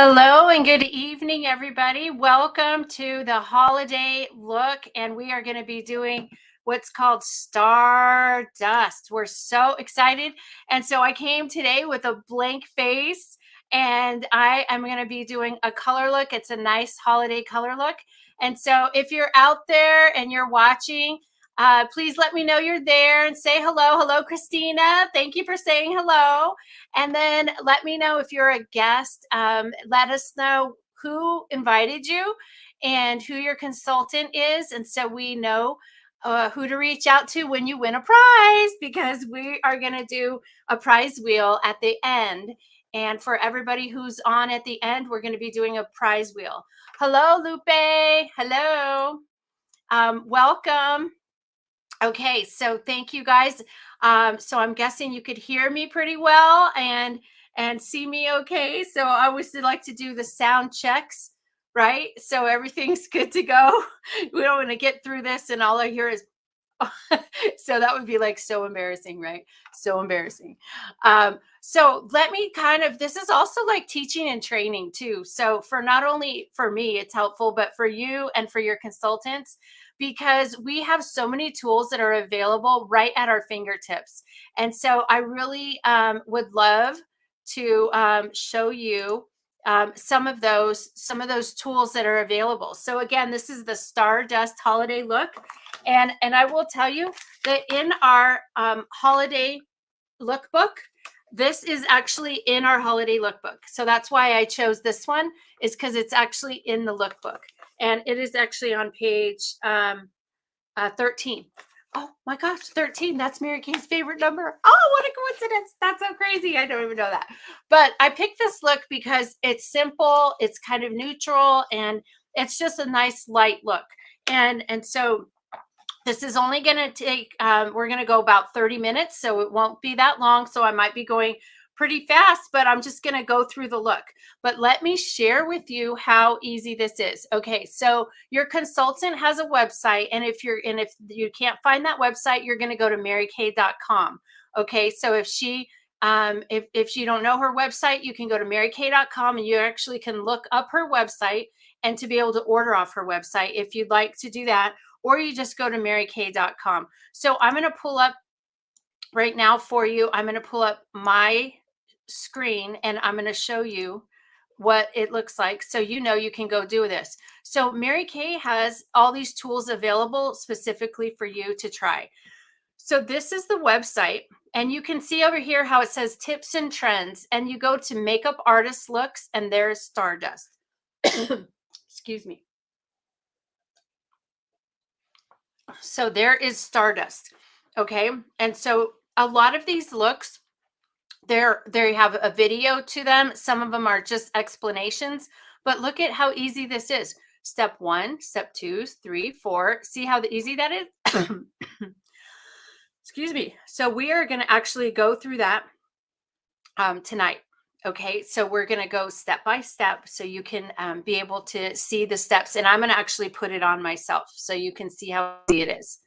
Hello and good evening, everybody. Welcome to the holiday look, and we are going to be doing what's called Stardust. We're so excited, and so I came today with a blank face, and I am going to be doing a color look. It's a nice holiday color look, and so if you're out there and you're watching, please let me know you're there and say hello. Hello, Christina. Thank you for saying hello. And then let me know if you're a guest. Let us know who invited you and who your consultant is. And so we know who to reach out to when you win a prize, because we are going to do a prize wheel at the end. And for everybody who's on at the end, we're going to be doing a prize wheel. Hello, Lupe. Hello. Welcome. Okay, so thank you guys. So I'm guessing you could hear me pretty well and see me okay. So I always like to do the sound checks, right? So everything's good to go. We don't want to get through this and all I hear is so that would be like so embarrassing, right? So embarrassing. So let me this is also like teaching and training too. So for not only for me, it's helpful, but for you and for your consultants, because we have so many tools that are available right at our fingertips. And so I really would love to show you some of those tools that are available. So again, this is the Stardust holiday look. And I will tell you that in our holiday lookbook, this is actually in our holiday lookbook. So that's why I chose this one, is because it's actually in the lookbook. And it is actually on page 13. Oh my gosh, 13. That's Mary Kay's favorite number. Oh, what a coincidence. That's so crazy. I don't even know that. But I picked this look because it's simple, it's kind of neutral, and it's just a nice light look. And so this is only going to take, we're going to go about 30 minutes, so it won't be that long. So I might be going pretty fast, but I'm just going to go through the look. But let me share with you how easy this is. Okay, so your consultant has a website, and if you can't find that website, you're going to go to marykay.com. Okay, so if she if you don't know her website, you can go to marykay.com and you actually can look up her website and to be able to order off her website if you'd like to do that, or you just go to marykay.com. So I'm going to pull up right now for you. I'm going to pull up my screen and I'm going to show you what it looks like, so you know you can go do this. So Mary Kay has all these tools available specifically for you to try. So this is the website, and you can see over here how it says tips and trends, and you go to makeup artist looks, and there's Stardust. Excuse me. So there is Stardust. Okay. And so a lot of these looks, they have a video to them. Some of them are just explanations, but look at how easy this is. Step 1, step 2, 3, 4. See how easy that is? Excuse me. So we are going to actually go through that tonight. Okay, so we're going to go step by step so you can be able to see the steps. And I'm going to actually put it on myself so you can see how easy it is.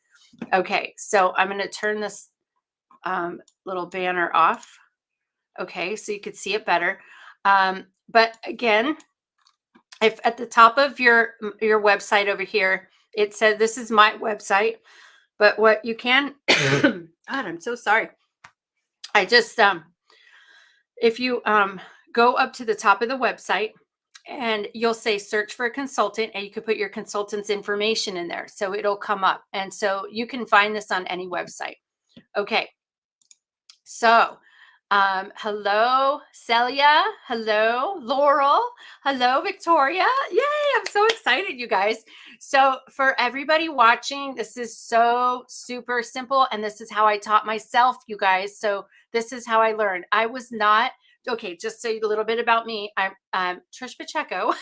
Okay, so I'm going to turn this little banner off. Okay, so you could see it better. But again, if at the top of your website over here, it says this is my website, but what you can, God, I'm so sorry. I just, if you go up to the top of the website and you'll say search for a consultant, and you can put your consultant's information in there. So it'll come up. And so you can find this on any website. Okay. So hello, Celia. Hello, Laurel. Hello, Victoria. Yay, I'm so excited, you guys. So for everybody watching, this is so super simple, and this is how I taught myself, you guys. So this is how I learned. I was not, okay, just so a little bit about me. I'm Trish Pacheco.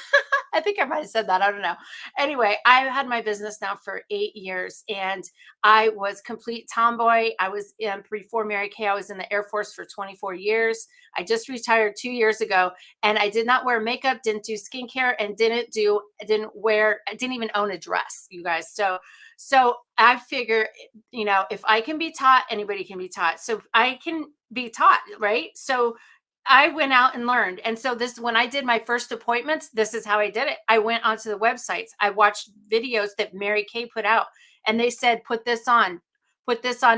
I think I might have said that. I don't know. Anyway, I've had my business now for 8 years, and I was complete tomboy. I was before Mary Kay, I was in the Air Force for 24 years. I just retired 2 years ago, and I did not wear makeup, didn't do skincare, and didn't even own a dress, you guys. So I figure, if I can be taught, anybody can be taught. So I can be taught, right? So I went out and learned. And so this, when I did my first appointments, this is how I did it. I went onto the websites. I watched videos that Mary Kay put out, and they said, put this on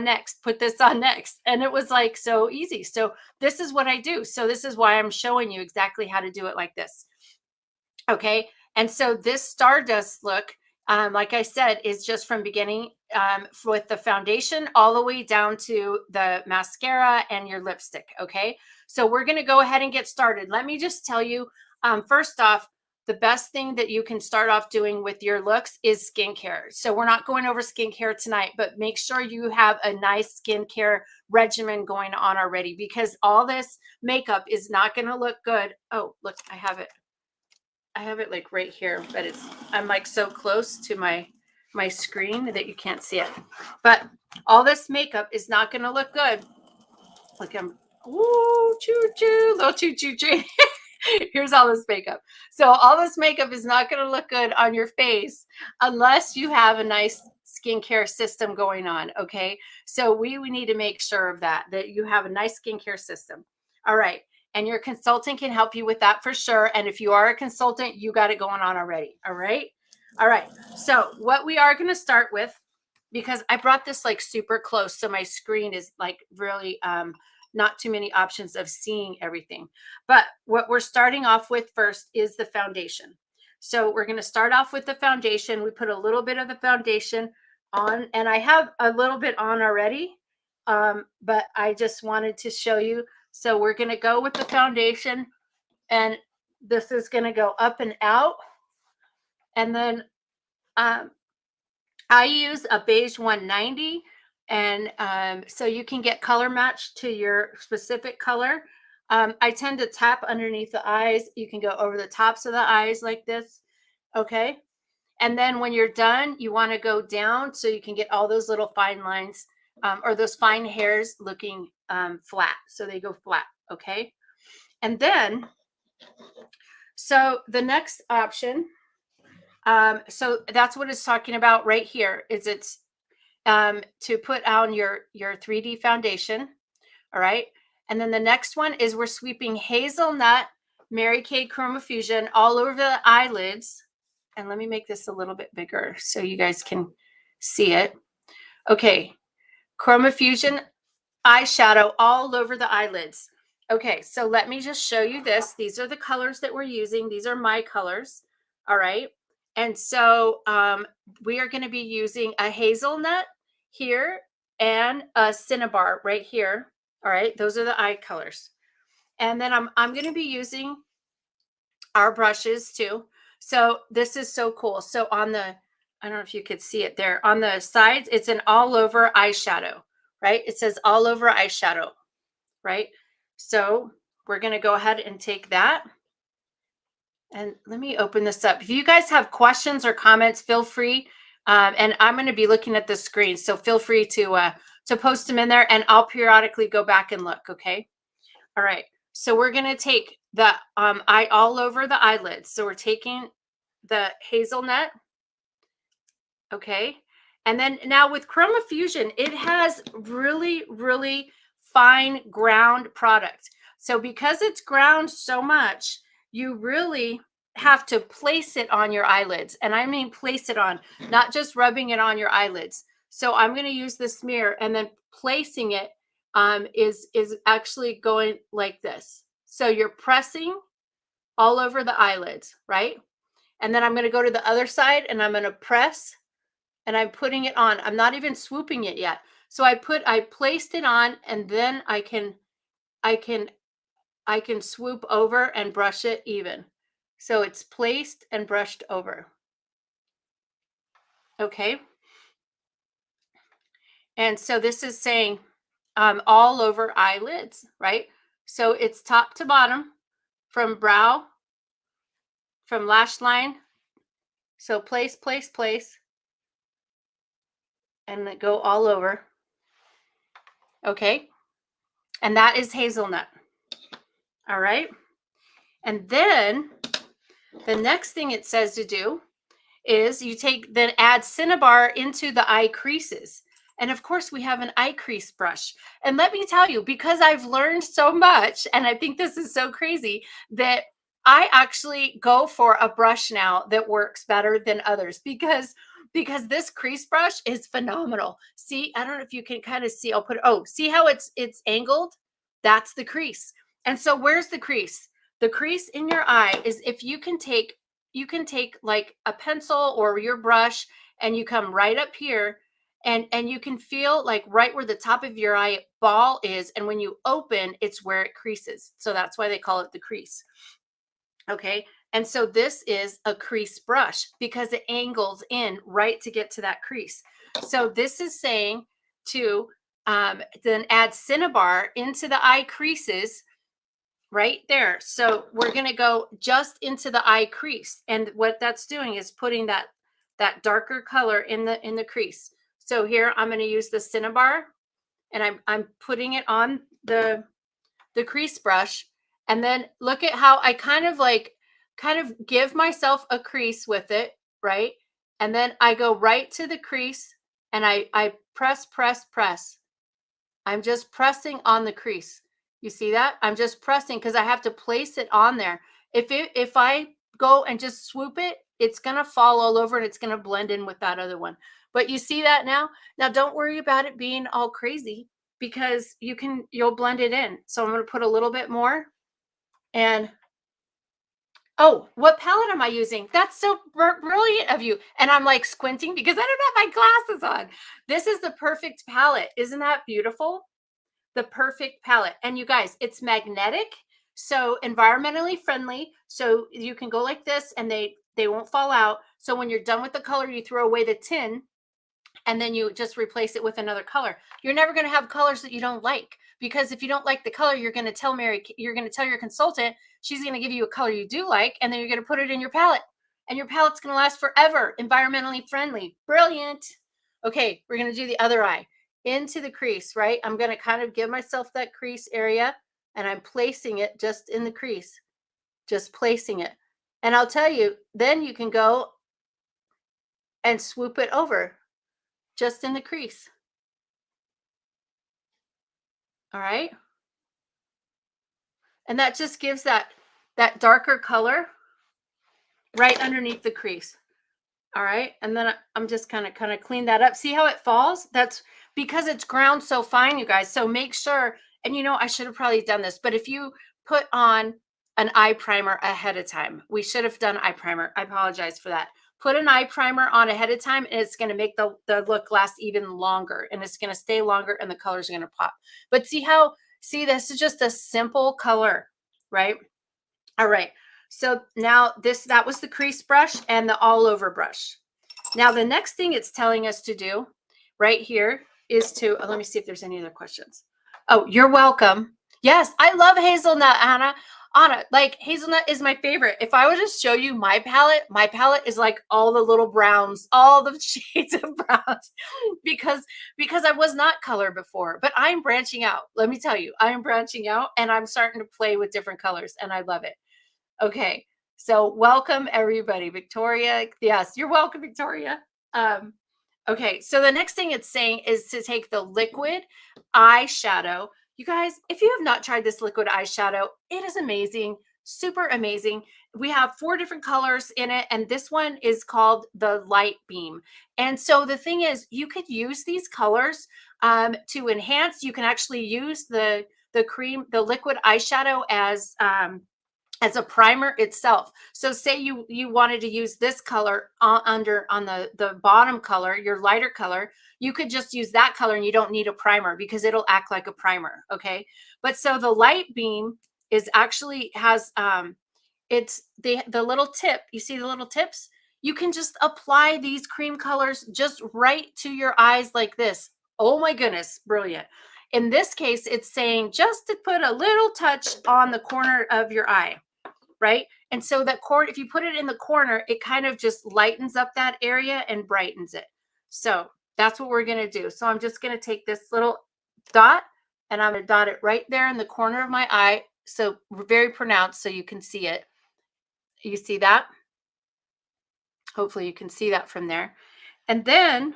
next, put this on next. And it was like so easy. So this is what I do. So this is why I'm showing you exactly how to do it like this. Okay. And so this Stardust look, like I said, is just from beginning with the foundation all the way down to the mascara and your lipstick. Okay. So we're going to go ahead and get started. Let me just tell you, first off, the best thing that you can start off doing with your looks is skincare. So we're not going over skincare tonight, but make sure you have a nice skincare regimen going on already, because all this makeup is not going to look good. Oh, look, I have it like right here, but I'm like so close to my screen that you can't see it. But all this makeup is not going to look good. Look, choo choo, little choo choo choo. Here's all this makeup. So all this makeup is not going to look good on your face unless you have a nice skincare system going on. Okay. So we need to make sure of that you have a nice skincare system. All right. And your consultant can help you with that for sure. And if you are a consultant, you got it going on already. All right. All right. So what we are going to start with, because I brought this like super close, so my screen is like really not too many options of seeing everything. But what we're starting off with first is the foundation. So we're going to start off with the foundation. We put a little bit of the foundation on, and I have a little bit on already, but I just wanted to show you. So we're going to go with the foundation, and this is going to go up and out. And then I use a beige 190, and so you can get color matched to your specific color. I tend to tap underneath the eyes. You can go over the tops of the eyes like this. Okay. And then when you're done, you want to go down so you can get all those little fine lines or those fine hairs looking flat. So they go flat. Okay. And then, so the next option, so that's what it's talking about right here, is it's to put on your 3D foundation. All right. And then the next one is we're sweeping hazelnut Mary Kay Chroma Fusion all over the eyelids. And let me make this a little bit bigger so you guys can see it. Okay. Chroma Fusion eyeshadow all over the eyelids. Okay. So let me just show you this. These are the colors that we're using. These are my colors. All right. And so we are going to be using a hazelnut here and a cinnabar right here. All right, those are the eye colors. And then I'm going to be using our brushes too. So this is so cool. So on the, I don't know if you could see it there, on the sides, it's an all over eyeshadow, right? It says all over eyeshadow, right? So we're going to go ahead and take that. And let me open this up. If you guys have questions or comments, feel free. And I'm going to be looking at the screen, so feel free to post them in there, and I'll periodically go back and look. Okay. All right. So we're going to take the eye all over the eyelids. So we're taking the hazelnut. Okay. And then now with Chroma Fusion, it has really, really fine ground product. So because it's ground so much, you really have to place it on your eyelids. And I mean place it on, not just rubbing it on your eyelids. So I'm going to use this mirror, and then placing it is actually going like this. So you're pressing all over the eyelids, right? And then I'm going to go to the other side, and I'm going to press, and I'm putting it on. I'm not even swooping it yet. So I placed it on, and then I can swoop over and brush it even. So it's placed and brushed over. Okay. And so this is saying all over eyelids, right? So it's top to bottom, from brow, from lash line. So place, place, place, and then go all over. Okay. And that is hazelnut. All right. And then the next thing it says to do is you then add cinnabar into the eye creases. And of course, we have an eye crease brush. And let me tell you, because I've learned so much, and I think this is so crazy, that I actually go for a brush now that works better than others because this crease brush is phenomenal. See, I don't know if you can kind of see. I'll put oh, see how it's angled? That's the crease. And so where's the crease? The crease in your eye is if you can take like a pencil or your brush and you come right up here and you can feel like right where the top of your eye ball is, and when you open it's where it creases, so that's why they call it the crease. Okay, and so this is a crease brush because it angles in right to get to that crease. So this is saying to then add cinnabar into the eye creases right there. So we're going to go just into the eye crease, and what that's doing is putting that darker color in the crease. So here I'm going to use the cinnabar, and I'm putting it on the crease brush, and then look at how I kind of give myself a crease with it, right? And then I go right to the crease and I press. I'm just pressing on the crease. You see that? I'm just pressing because I have to place it on there. If I go and just swoop it, it's going to fall all over and it's going to blend in with that other one. But you see that now? Now don't worry about it being all crazy because you'll blend it in. So I'm going to put a little bit more. And oh, what palette am I using? That's so brilliant of you. And I'm like squinting because I don't have my glasses on. This is the perfect palette. Isn't that beautiful? The perfect palette. And you guys, it's magnetic, so environmentally friendly. So you can go like this and they won't fall out. So when you're done with the color, you throw away the tin and then you just replace it with another color. You're never going to have colors that you don't like, because if you don't like the color, you're going to tell your consultant, she's going to give you a color you do like, and then you're going to put it in your palette, and your palette's going to last forever. Environmentally friendly. Brilliant. Okay, we're going to do the other eye into the crease, right? I'm going to kind of give myself that crease area, and I'm placing it just in the crease, just placing it. And I'll tell you, then you can go and swoop it over just in the crease. All right. And that just gives that darker color right underneath the crease. All right. And then I'm just kind of clean that up. See how it falls? That's because it's ground so fine, you guys. So make sure, and I should have probably done this, but if you put on an eye primer ahead of time, we should have done eye primer. I apologize for that. Put an eye primer on ahead of time, and it's going to make the look last even longer, and it's going to stay longer, and the colors are going to pop. But see, this is just a simple color, right? All right. So now that was the crease brush and the all over brush. Now the next thing it's telling us to do right here is to, let me see if there's any other questions. Oh, you're welcome. Yes, I love hazelnut, Anna. Anna, like hazelnut is my favorite. If I would just show you my palette is like all the little browns, all the shades of browns, because I was not color before, but I'm branching out. Let me tell you, I am branching out and I'm starting to play with different colors and I love it. Okay, so welcome everybody. Victoria, yes, you're welcome, Victoria. Okay, so the next thing it's saying is to take the liquid eyeshadow. You guys, if you have not tried this liquid eyeshadow, it is amazing, super amazing. We have 4 different colors in it, and this one is called the Light Beam. And so the thing is, you could use these colors to enhance. You can actually use the liquid eyeshadow as a primer itself. So say you wanted to use this color on the bottom color, your lighter color, you could just use that color and you don't need a primer because it'll act like a primer. Okay. But so the Light Beam is actually has it's the little tip. You see the little tips? You can just apply these cream colors just right to your eyes like this. Oh my goodness, brilliant. In this case, it's saying just to put a little touch on the corner of your eye, right? And so that corner, if you put it in the corner, it kind of just lightens up that area and brightens it. So that's what we're going to do. So I'm just going to take this little dot and I'm going to dot it right there in the corner of my eye. So very pronounced so you can see it. You see that? Hopefully you can see that from there. And then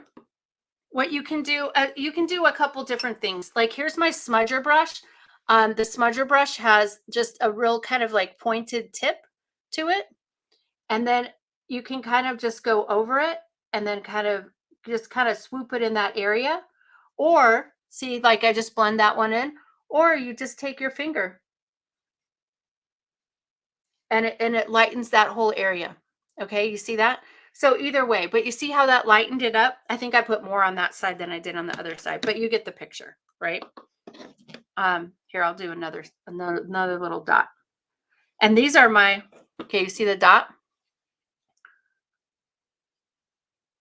what you can do a couple different things. Like here's my smudger brush. The smudger brush has just a real kind of like pointed tip to it. And then you can kind of just go over it and then kind of swoop it in that area. Or see, like I just blend that one in, or you just take your finger and it lightens that whole area. Okay, you see that? So either way, but you see how that lightened it up? I think I put more on that side than I did on the other side, but you get the picture, right? Here I'll do another little dot. And these are my, okay, you see the dot?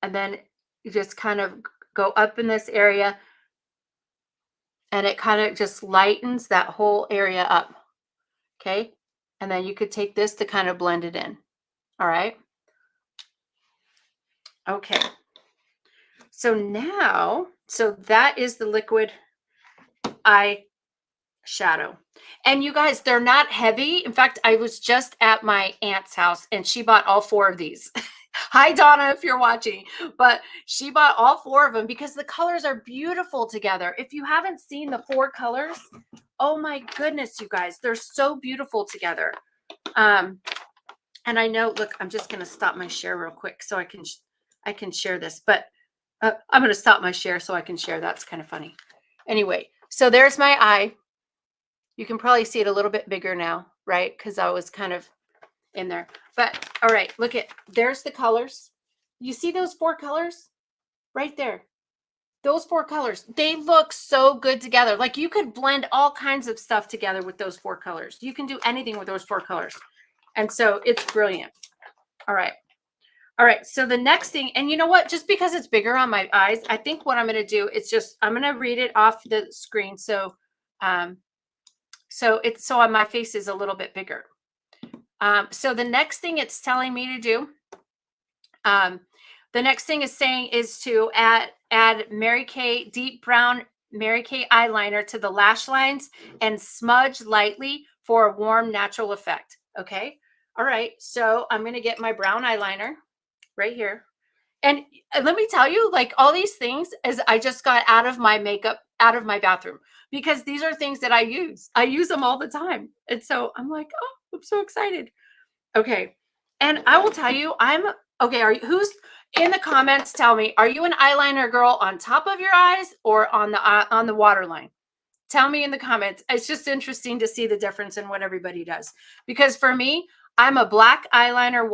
And then you just kind of go up in this area and it kind of just lightens that whole area up. Okay. And then you could take this to kind of blend it in. All right. Okay. So now, so that is the liquid eye shadow. And you guys, they're not heavy. In fact, I was just at my aunt's house and she bought all 4 of these. Hi, Donna, if you're watching. But she bought all 4 of them because the colors are beautiful together. If you haven't seen the 4 colors, oh my goodness, you guys, they're so beautiful together. And I know, look, I'm just going to stop my share real quick so I can share this. But I'm going to stop my share so I can share. That's kind of funny. Anyway, so there's my eye. You can probably see it a little bit bigger now, right? Because I was kind of in there. But all right, look at, there's the colors. You see those 4 colors right there? Those 4 colors, they look so good together. Like you could blend all kinds of stuff together with those 4 colors. You can do anything with those 4 colors. And so it's brilliant. All right. All right. So the next thing, and you know what? Just because it's bigger on my eyes, I think what I'm going to do is just, I'm going to read it off the screen. So so on my face is a little bit bigger. So the next thing it's telling me to do, the next thing is saying is to add Mary Kay deep brown Mary Kay eyeliner to the lash lines and smudge lightly for a warm natural effect. Okay. All right. So I'm going to get my brown eyeliner right here. And let me tell you, like all these things is I just got out of my makeup, out of my bathroom, because these are things that I use. I use them all the time. And so I'm like, oh, I'm so excited. Okay. And I will tell you, okay. Who's in the comments? Tell me, are you an eyeliner girl on top of your eyes or on the waterline? Tell me in the comments. It's just interesting to see the difference in what everybody does. Because for me, I'm a black eyeliner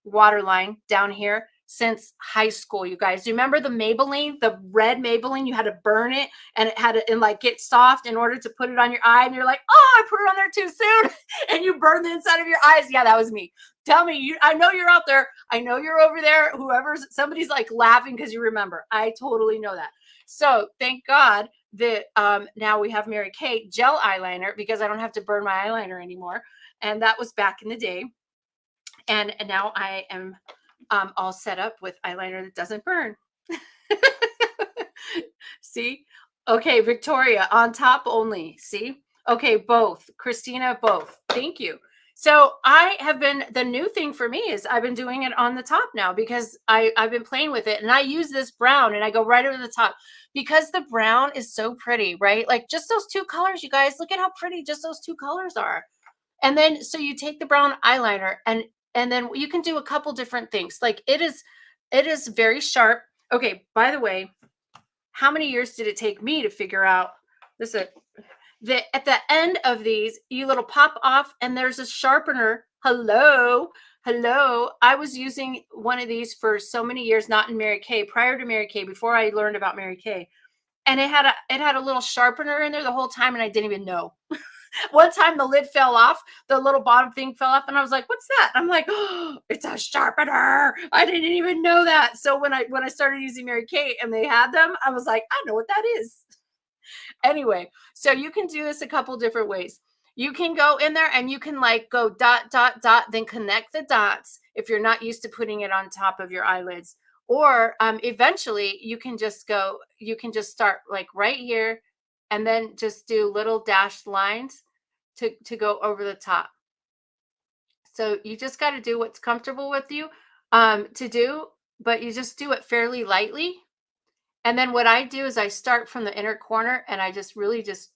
waterline down here since high school, you guys. Remember the Maybelline, the red Maybelline? You had to burn it and it had to and like get soft in order to put it on your eye. And you're like, oh, I put it on there too soon. And you burn the inside of your eyes. Yeah, that was me. Tell me, I know you're out there. I know you're over there. Somebody's like laughing because you remember. I totally know that. So thank God that now we have Mary Kay gel eyeliner because I don't have to burn my eyeliner anymore. And that was back in the day. And now I am all set up with eyeliner that doesn't burn. See? Okay, Victoria, on top only. See? Okay, both. Christina, both. Thank you. So the new thing for me is I've been doing it on the top now because I've been playing with it and I use this brown and I go right over the top because the brown is so pretty, right? Like just those 2 colors, you guys, look at how pretty just those 2 colors are. And then, so you take the brown eyeliner and then you can do a couple different things. Like it is very sharp. Okay. By the way, how many years did it take me to figure out this? At the end of these, you little pop off and there's a sharpener. Hello. I was using one of these for so many years, not in Mary Kay, prior to Mary Kay, before I learned about Mary Kay. And it had a little sharpener in there the whole time and I didn't even know. One time the lid fell off, the little bottom thing fell off, and I was like, "What's that?" I'm like, "Oh, it's a sharpener." I didn't even know that. So when I started using Mary Kay and they had them, I was like, "I know what that is." Anyway, so you can do this a couple different ways. You can go in there and you can like go dot, dot, dot, then connect the dots if you're not used to putting it on top of your eyelids. Or eventually you can just start like right here and then just do little dashed lines to go over the top. So you just got to do what's comfortable with you to do, but you just do it fairly lightly. And then what I do is I start from the inner corner and I just really just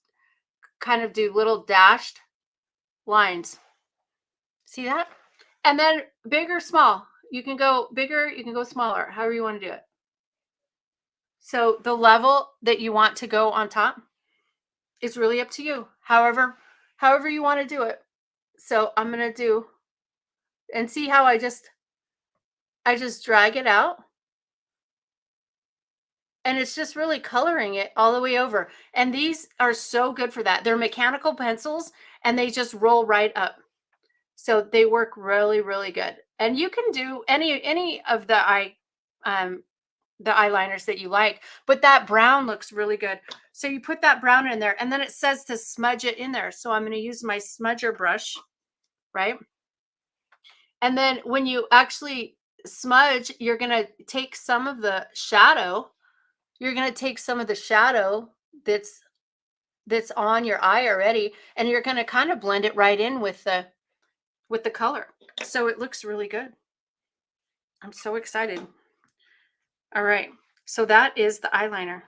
kind of do little dashed lines. See that? And then big or small. You can go bigger, you can go smaller, however you want to do it. So the level that you want to go on top is really up to you. However you want to do it. So I'm going to do and see how I just drag it out. And it's just really coloring it all the way over. And these are so good for that. They're mechanical pencils and they just roll right up. So they work really, really good. And you can do any of the eyeliners that you like, but that brown looks really good. So you put that brown in there and then it says to smudge it in there. So I'm going to use my smudger brush, right? And then when you actually smudge, you're going to take some of the shadow. You're going to take some of the shadow that's on your eye already, and you're going to kind of blend it right in with the color. So it looks really good. I'm so excited. All right. So that is the eyeliner.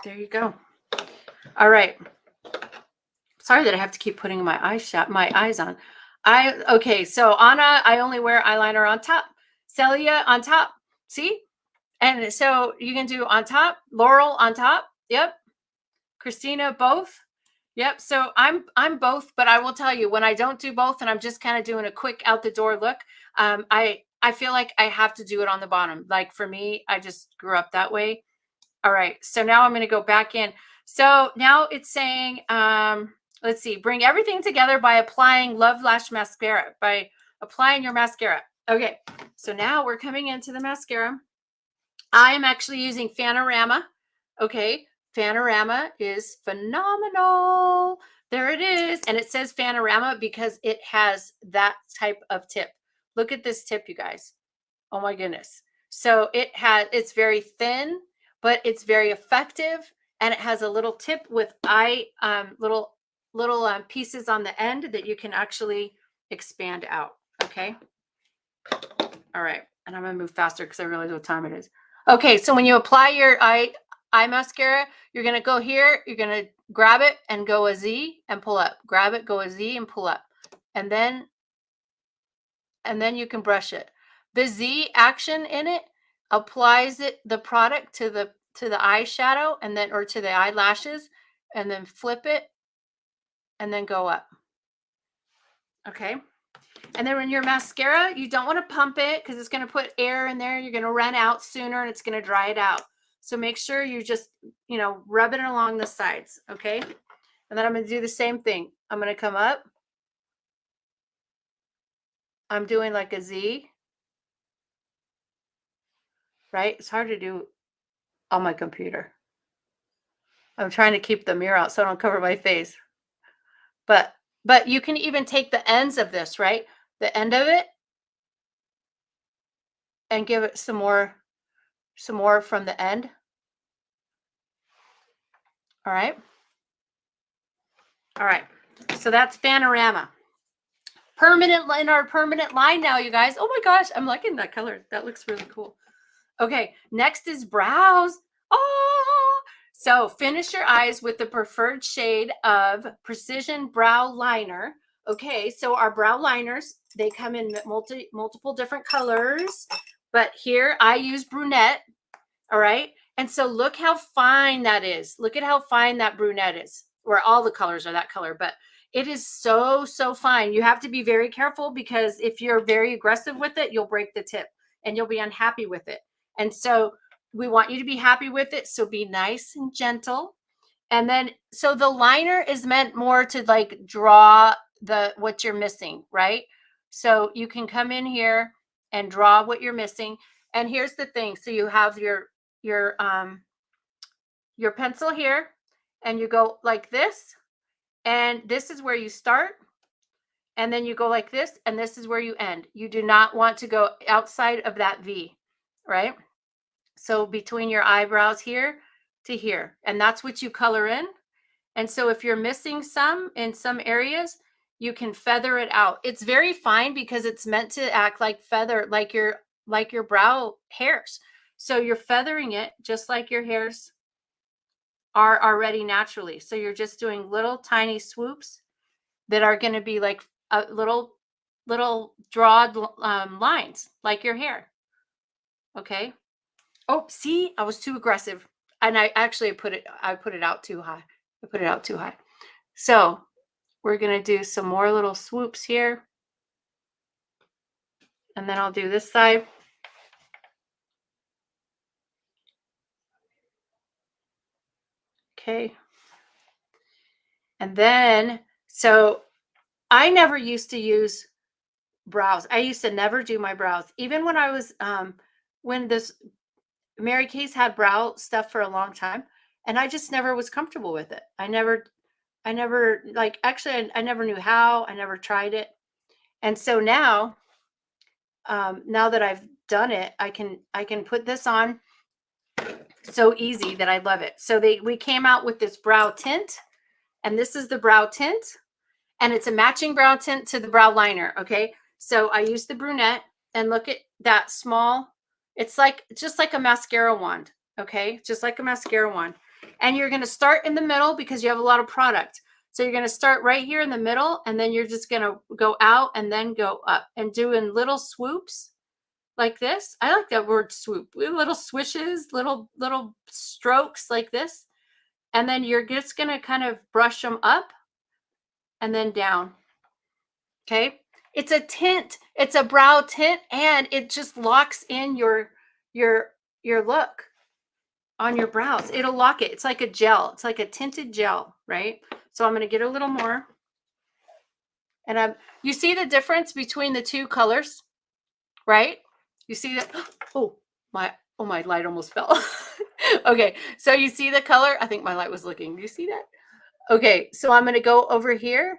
There you go. All right. Sorry that I have to keep putting my eyes on. Okay, so Anna, I only wear eyeliner on top. Celia on top. See? And so you can do on top, Laurel on top. Yep. Christina, both. Yep. So I'm both, but I will tell you when I don't do both and I'm just kind of doing a quick out the door look, I feel like I have to do it on the bottom. Like for me, I just grew up that way. All right. So now I'm going to go back in. So now it's saying, let's see, bring everything together by applying Love Lash Mascara, by applying your mascara. Okay. So now we're coming into the mascara. I am actually using Fanorama. Okay. Fanorama is phenomenal. There it is. And it says Fanorama because it has that type of tip. Look at this tip, you guys. Oh my goodness. So it's very thin, but it's very effective. And it has a little tip with little pieces on the end that you can actually expand out. Okay. All right. And I'm going to move faster because I realize what time it is. Okay. So when you apply your eye mascara, you're going to go here, you're going to grab it and go a Z and pull up. Grab it, go a Z and pull up. And then you can brush it. The Z action in it applies the product to the eyeshadow and then or to the eyelashes and then flip it and then go up. Okay. And then when your mascara, you don't want to pump it because it's going to put air in there. You're going to run out sooner and it's going to dry it out. So make sure you just, rub it along the sides. Okay. And then I'm going to do the same thing. I'm going to come up. I'm doing like a Z. Right? It's hard to do on my computer. I'm trying to keep the mirror out so I don't cover my face. But you can even take the ends of this, right? The end of it and give it some more from the end. All right. All right. So that's Fanorama. In our permanent line now, you guys. Oh my gosh, I'm liking that color. That looks really cool. Okay, next is brows. Oh, so finish your eyes with the preferred shade of Precision Brow Liner. Okay, so our brow liners, they come in multiple different colors, but here I use brunette. All right, and so look how fine that is. Look at how fine that brunette is, where all the colors are that color, but it is so fine. You have to be very careful because if you're very aggressive with it, you'll break the tip and you'll be unhappy with it. And so we want you to be happy with it. So be nice and gentle. And then, so the liner is meant more to like draw what you're missing, right? So you can come in here and draw what you're missing. And here's the thing. So you have your pencil here and you go like this. And this is where you start. And then you go like this. And this is where you end. You do not want to go outside of that V, right? So between your eyebrows here to here, and that's what you color in. And so if you're missing some in some areas, you can feather it out. It's very fine because it's meant to act like feather, like your brow hairs. So you're feathering it just like your hairs are already naturally. So you're just doing little tiny swoops that are going to be like a little drawed lines like your hair. Okay. Oh, see, I was too aggressive. And I actually put it out too high. I put it out too high. So we're going to do some more little swoops here. And then I'll do this side. Okay. And then, so I never used to use brows. I used to never do my brows. Even when I was, when this Mary Kay's had brow stuff for a long time, and I just never was comfortable with it. I never like, actually, I never knew how. I never tried it. And so now, now that I've done it, I can put this on so easy that I love it. So we came out with this brow tint, and this is the brow tint, and it's a matching brow tint to the brow liner. Okay. So I use the brunette, and look at that small, it's like, just like a mascara wand. Okay. Just like a mascara wand. And you're going to start in the middle because you have a lot of product. So you're going to start right here in the middle, and then you're just going to go out and then go up and doing little swoops like this. I like that word swoop. Little swishes, little strokes like this. And then you're just going to kind of brush them up and then down. Okay. It's a tint. It's a brow tint, and it just locks in your look on your brows. It'll lock it. It's like a gel. It's like a tinted gel, right? So I'm going to get a little more. And you see the difference between the two colors, right? You see that? Oh, my light almost fell. Okay. So you see the color? I think my light was looking. Do you see that? Okay. So I'm going to go over here,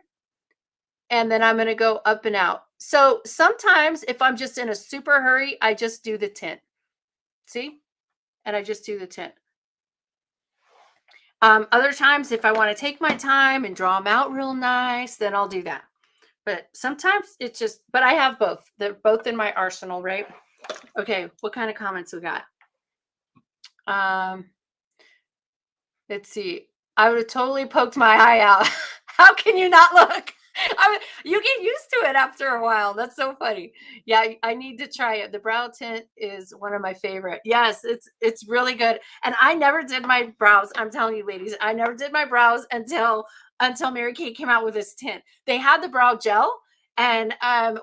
and then I'm going to go up and out. So sometimes if I'm just in a super hurry, I just do the tint. See? And I just do the tint. Other times, if I want to take my time and draw them out real nice, then I'll do that. But sometimes it's just, but I have both. They're both in my arsenal, right? Okay, what kind of comments we got? Let's see. I would have totally poked my eye out. How can you not look? You get used to it after a while. That's so funny. Yeah, I need to try it. The brow tint is one of my favorite. Yes, it's really good. And I never did my brows. I'm telling you, ladies, I never did my brows until Mary Kay came out with this tint. They had the brow gel. And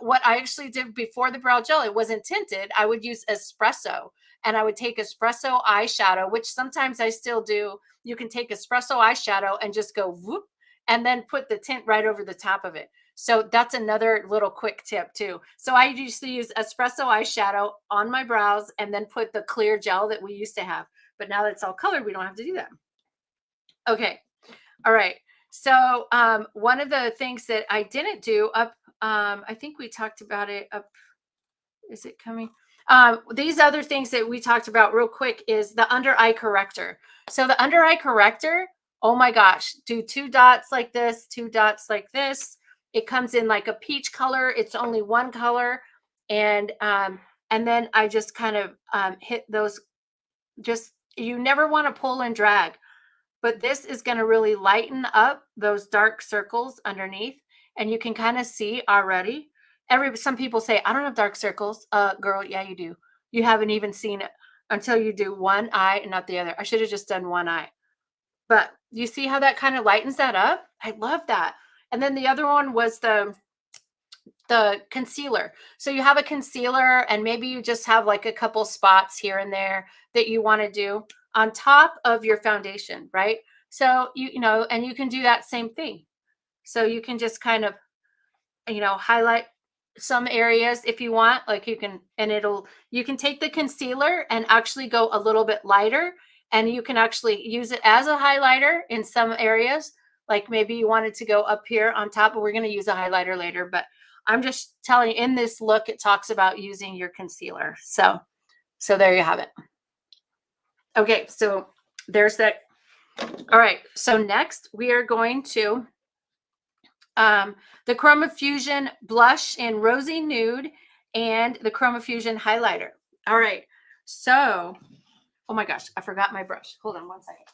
what I actually did before the brow gel, it wasn't tinted. I would use espresso, and I would take espresso eyeshadow, which sometimes I still do. You can take espresso eyeshadow and just go whoop, and then put the tint right over the top of it. So that's another little quick tip too. So I used to use espresso eyeshadow on my brows and then put the clear gel that we used to have. But now that it's all colored, we don't have to do that. Okay. All right. So one of the things that I didn't do up, I think we talked about it up. Is it coming? These other things that we talked about real quick is the under eye corrector. So the under eye corrector, oh my gosh, do 2 dots like this, 2 dots like this. It comes in like a peach color. It's only one color. And then I just kind of hit those. Just, you never want to pull and drag, but this is going to really lighten up those dark circles underneath. And you can kind of see already. Some people say, I don't have dark circles. Girl, yeah, you do. You haven't even seen it until you do one eye and not the other. I should have just done one eye. But you see how that kind of lightens that up? I love that. And then the other one was the concealer. So you have a concealer, and maybe you just have like a couple spots here and there that you want to do on top of your foundation, right? So you know, and you can do that same thing. So you can just kind of, highlight some areas if you want, like you can, and you can take the concealer and actually go a little bit lighter, and you can actually use it as a highlighter in some areas. Like maybe you wanted to go up here on top, but we're going to use a highlighter later. But I'm just telling you, in this look, it talks about using your concealer. So there you have it. Okay, so there's that. All right, so next we are going to the Chroma Fusion blush in Rosy Nude and the Chroma Fusion highlighter. All right, so Oh my gosh, I forgot my brush. Hold on one second.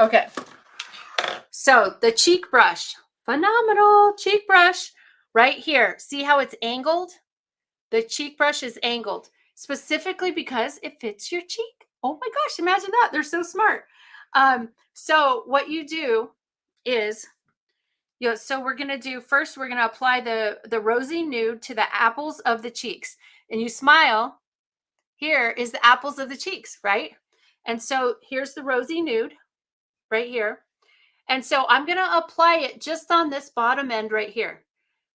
Okay. So the cheek brush, phenomenal cheek brush right here. See how it's angled? The cheek brush is angled specifically because it fits your cheek. Oh my gosh, imagine that. They're so smart. So what you do is, so we're going to do first, we're going to apply the rosy nude to the apples of the cheeks. And you smile. Here is the apples of the cheeks, right? And so here's the rosy nude right here. And so I'm going to apply it just on this bottom end right here,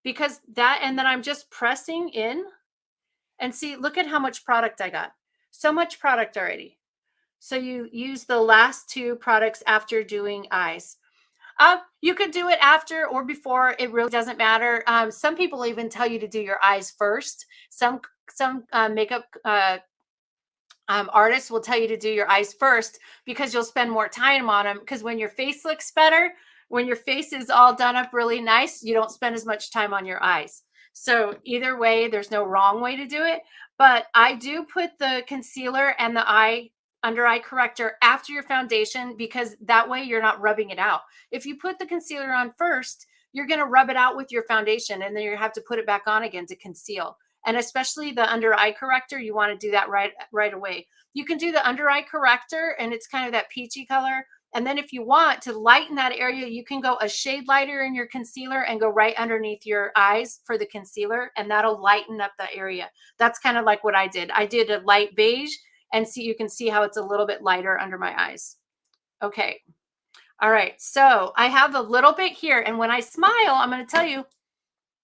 because that, and then I'm just pressing in, and see, look at how much product I got. So much product already. So you use the last two products after doing eyes. You could do it after or before. It really doesn't matter. Some people even tell you to do your eyes first. Some makeup artists will tell you to do your eyes first because you'll spend more time on them. Because when your face looks better, when your face is all done up really nice, you don't spend as much time on your eyes. So either way, there's no wrong way to do it. But I do put the concealer and the under eye corrector after your foundation, because that way you're not rubbing it out. If you put the concealer on first, you're going to rub it out with your foundation, and then you have to put it back on again to conceal. And especially the under eye corrector, you want to do that right away. You can do the under eye corrector, and it's kind of that peachy color. And then if you want to lighten that area, you can go a shade lighter in your concealer and go right underneath your eyes for the concealer, and that'll lighten up the area. That's kind of like what I did. I did a light beige, and see, you can see how it's a little bit lighter under my eyes. Okay. All right. So I have a little bit here, and when I smile, I'm going to tell you,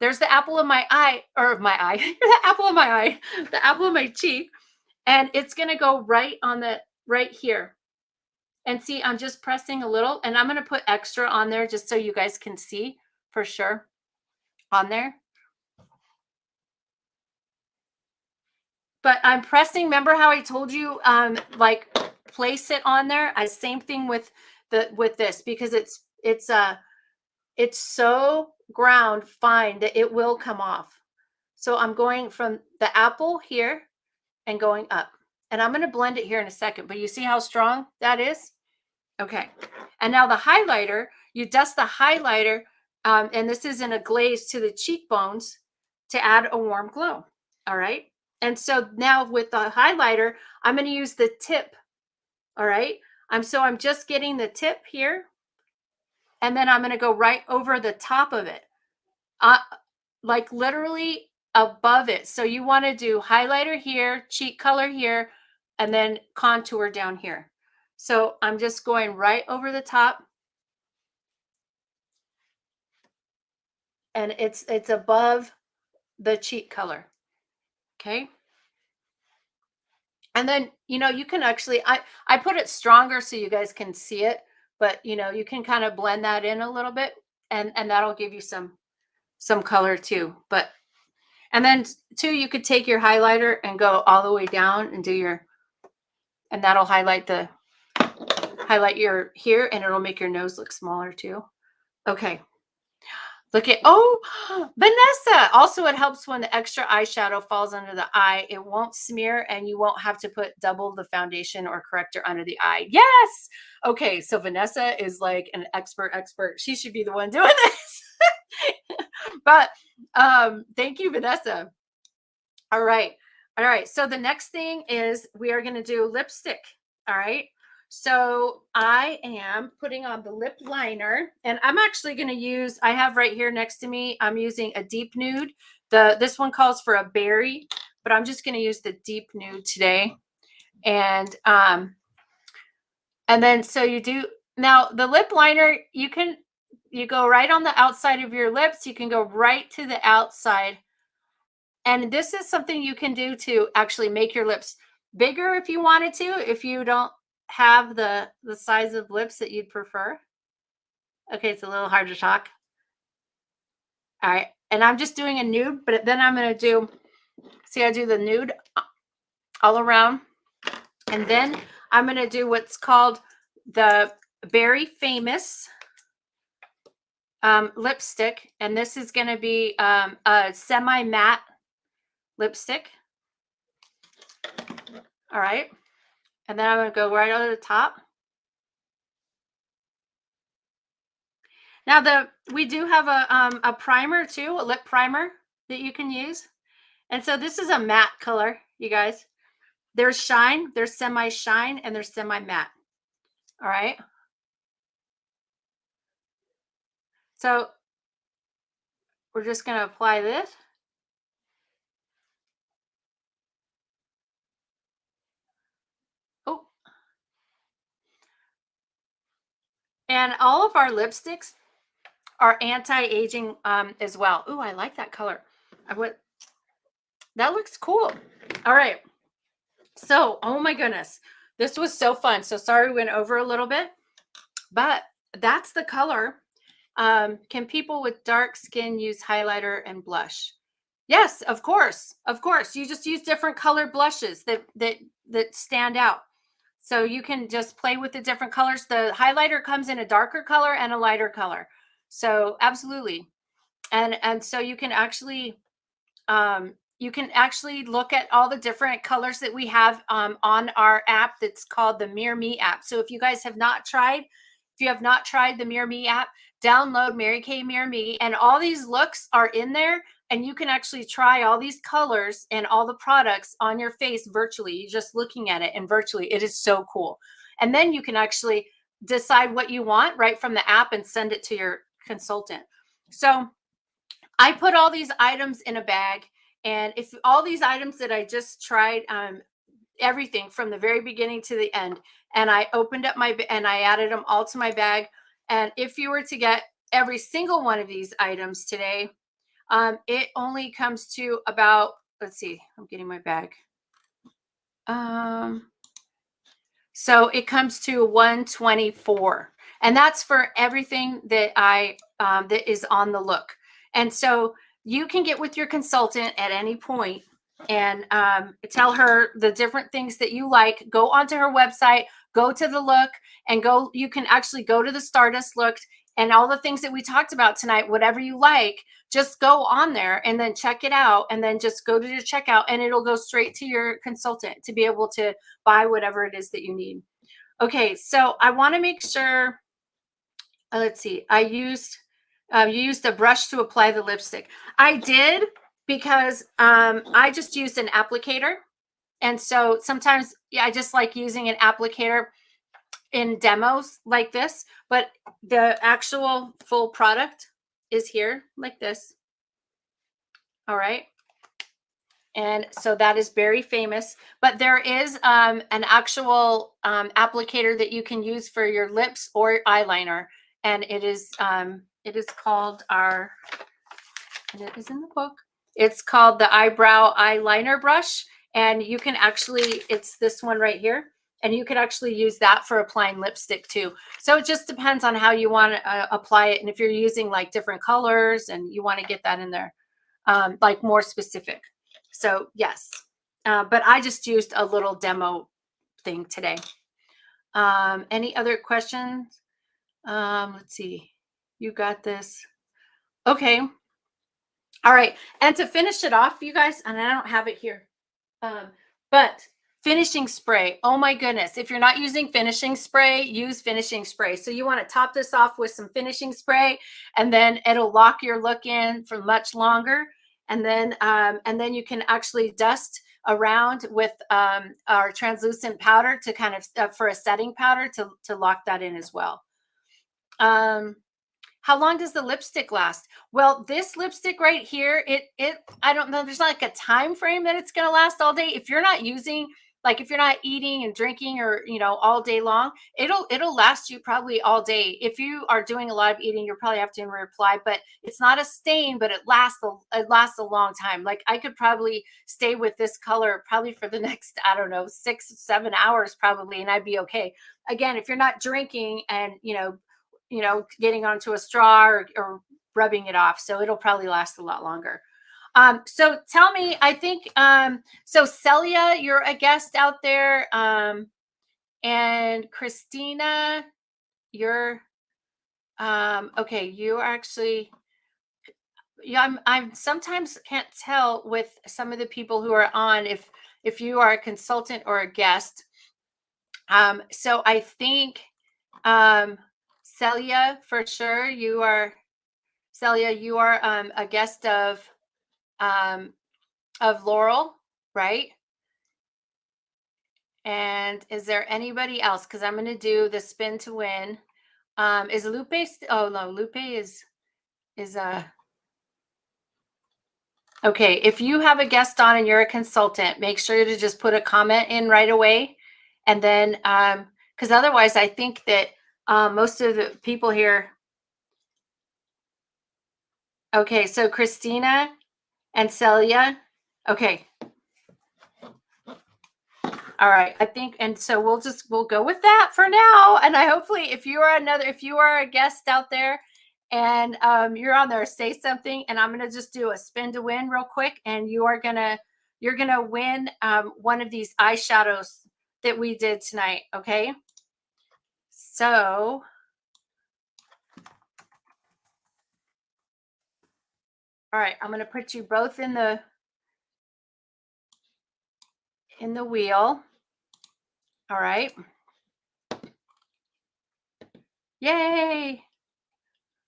there's the apple of my eye, or my eye, the apple of my eye, the apple of my cheek. And it's going to go right on the, right here. And see, I'm just pressing a little, and I'm going to put extra on there just so you guys can see for sure on there. But I'm pressing, remember how I told you, like place it on there? Same thing with this, because it's so ground fine that it will come off. So I'm going from the apple here and going up. And I'm going to blend it here in a second, but you see how strong that is? Okay. And now the highlighter, you dust the highlighter, and this is in a glaze to the cheekbones to add a warm glow. All right. And so now with the highlighter, I'm going to use the tip. All right. I'm just getting the tip here, and then I'm going to go right over the top of it, like literally above it. So you want to do highlighter here, cheek color here, and then contour down here. So I'm just going right over the top, and it's above the cheek color. Okay. And then, you can actually, I put it stronger so you guys can see it, but you can kind of blend that in a little bit, and that'll give you some color too. And then too, you could take your highlighter and go all the way down and do and that'll highlight your here, and it'll make your nose look smaller too. Okay. Look at, Vanessa. Also, it helps when the extra eyeshadow falls under the eye. It won't smear, and you won't have to put double the foundation or corrector under the eye. Yes. Okay. So Vanessa is like an expert. She should be the one doing this. But thank you, Vanessa. All right. So the next thing is we are going to do lipstick. All right. So I am putting on the lip liner, and I'm actually going to use, I have right here next to me, I'm using a deep nude. This one calls for a berry, but I'm just going to use the deep nude today. And then so you do, now the lip liner, you go right on the outside of your lips. You can go right to the outside. And this is something you can do to actually make your lips bigger if you wanted to, if you don't have the size of lips that you'd prefer. Okay, it's a little hard to talk. All right, and I'm just doing a nude, but then I'm going to I do the nude all around, and then I'm going to do what's called the Very Famous lipstick, and this is going to be a semi-matte lipstick. All right. And then I'm going to go right over the top. Now we do have a primer too, a lip primer that you can use. And so this is a matte color, you guys. There's shine, there's semi-shine, and there's semi-matte. All right. So we're just going to apply this. Oh. And all of our lipsticks are anti-aging as well. Ooh, I like that color. That looks cool. All right. So, oh my goodness. This was so fun. So sorry we went over a little bit, but that's the color. Can people with dark skin use highlighter and blush? Yes, of course. Of course. You just use different color blushes that stand out. So you can just play with the different colors. The highlighter comes in a darker color and a lighter color. So absolutely. And so you can actually look at all the different colors that we have on our app that's called the Mirror Me app. So if you guys have not tried, the Mirror Me app, download Mary Kay Mirror Me, and all these looks are in there, and you can actually try all these colors and all the products on your face virtually. You're just looking at it and virtually. It is so cool. And then you can actually decide what you want right from the app and send it to your consultant. So I put all these items in a bag, and if all these items that I just tried, everything from the very beginning to the end, and I opened up and I added them all to my bag. And if you were to get every single one of these items today, it only comes to about, let's see, I'm getting my bag. So it comes to 124, and that's for everything that that is on the look. And so you can get with your consultant at any point and tell her the different things that you like. Go onto her website, go to the look, and you can actually go to the Stardust look and all the things that we talked about tonight, whatever you like, just go on there and then check it out, and then just go to your checkout, and it'll go straight to your consultant to be able to buy whatever it is that you need. Okay, so I want to make sure, let's see, you used a brush to apply the lipstick. I did, because I just used an applicator. And so sometimes, yeah, I just like using an applicator in demos like this, but the actual full product is here like this. All right. And so that is very famous, but there is an actual applicator that you can use for your lips or eyeliner. And it is called and it is in the book. It's called the eyebrow eyeliner brush. And you can actually, it's this one right here. And you can actually use that for applying lipstick too. So it just depends on how you want to apply it. And if you're using like different colors and you want to get that in there, like more specific. So yes, but I just used a little demo thing today. Any other questions? Let's see. You got this. Okay. All right. And to finish it off, you guys, and I don't have it here, but finishing spray. Oh my goodness. If you're not using finishing spray, use finishing spray. So you want to top this off with some finishing spray, and then it'll lock your look in for much longer. And then you can actually dust around with our translucent powder to kind of for a setting powder to lock that in as well. How long does the lipstick last? Well, this lipstick right here, I don't know, there's not like a time frame that it's going to last all day. If you're not using, like if you're not eating and drinking or, all day long, it'll last you probably all day. If you are doing a lot of eating, you'll probably have to reapply, but it's not a stain, but it lasts a long time. Like I could probably stay with this color probably for the next, I don't know, 6-7 hours probably, and I'd be okay. Again, if you're not drinking and, getting onto a straw or rubbing it off. So it'll probably last a lot longer. So tell me, I think, so Celia, you're a guest out there. And Christina, you're, okay, you actually, Yeah, I'm sometimes can't tell with some of the people who are on if you are a consultant or a guest. So I think um Celia, for sure, Celia, you are a guest um of Laurel, right? And is there anybody else? Because I'm gonna do the spin to win. Is Lupe oh no, Lupe is okay. If you have a guest on and you're a consultant, make sure to just put a comment in right away. And then because otherwise I think that most of the people here. Okay, so Christina and Celia. Okay. All right. I think, and so we'll go with that for now. And I hopefully if you are a guest out there and you're on there, say something, and I'm gonna just do a spin to win real quick, and you're gonna win one of these eyeshadows that we did tonight. Okay. So all right, I'm gonna put you both in the wheel. All right. Yay.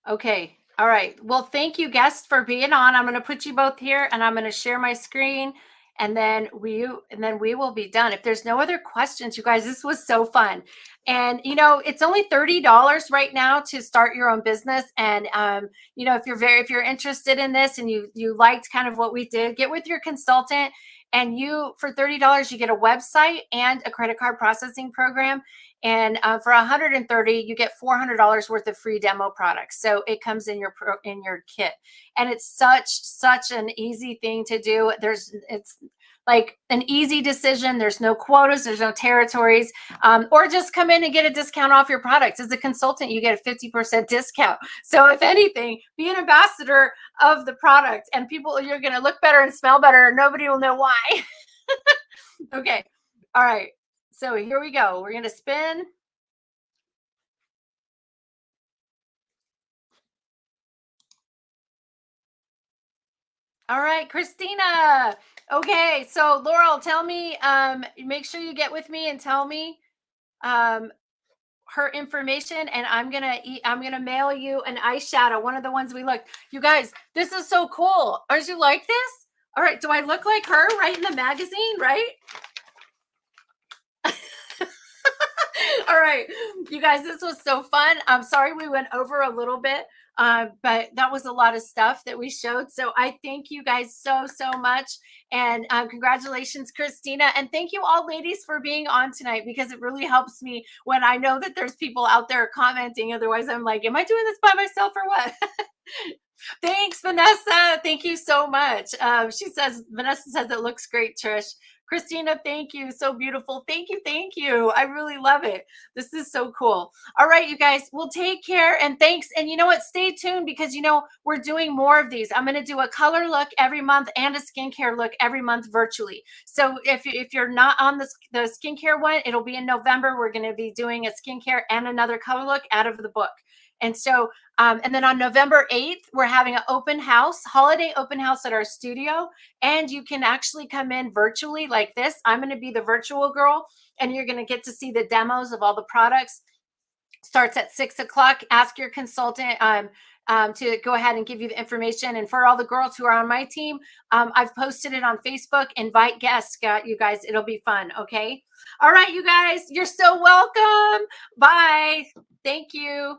Okay. All right. Well, thank you, guests, for being on. I'm going to put you both here, and I'm going to share my screen, and then we will be done. If there's no other questions, you guys, this was so fun. And it's only $30 right now to start your own business. And if you're interested in this and you liked kind of what we did, get with your consultant. And you, for $30, you get a website and a credit card processing program. And for 130, you get $400 worth of free demo products. So it comes in your kit, and it's such an easy thing to do. It's like an easy decision. There's no quotas, there's no territories, or just come in and get a discount off your products. As a consultant, you get a 50% discount. So if anything, be an ambassador of the product, and you're going to look better and smell better. Nobody will know why. Okay. All right. So here we go. We're going to spin. All right, Christina. Okay. So Laurel, tell me, make sure you get with me and tell me um, her information, and I'm gonna mail you an eyeshadow, one of the ones we looked. You guys, this is so cool. Aren't you like this? All right. Do I look like her right in the magazine, right? All right, you guys, this was so fun. I'm sorry we went over a little bit, but that was a lot of stuff that we showed. So I thank you guys so much. And congratulations, Christina. And thank you all, ladies, for being on tonight, because it really helps me when I know that there's people out there commenting. Otherwise, I'm like, am I doing this by myself or what? Thanks, Vanessa. Thank you so much. Vanessa says it looks great, Trish. Christina, thank you. So beautiful. Thank you. Thank you. I really love it. This is so cool. All right, you guys, we'll take care, and thanks. And you know what? Stay tuned, because we're doing more of these. I'm going to do a color look every month and a skincare look every month virtually. So if you're not on the skincare one, it'll be in November. We're going to be doing a skincare and another color look out of the book. And so and then on November 8th, we're having an holiday open house at our studio. And you can actually come in virtually like this. I'm going to be the virtual girl, and you're going to get to see the demos of all the products. Starts at 6 o'clock. Ask your consultant to go ahead and give you the information. And for all the girls who are on my team, I've posted it on Facebook. Invite guests, you guys. It'll be fun. Okay. All right, you guys, you're so welcome. Bye. Thank you.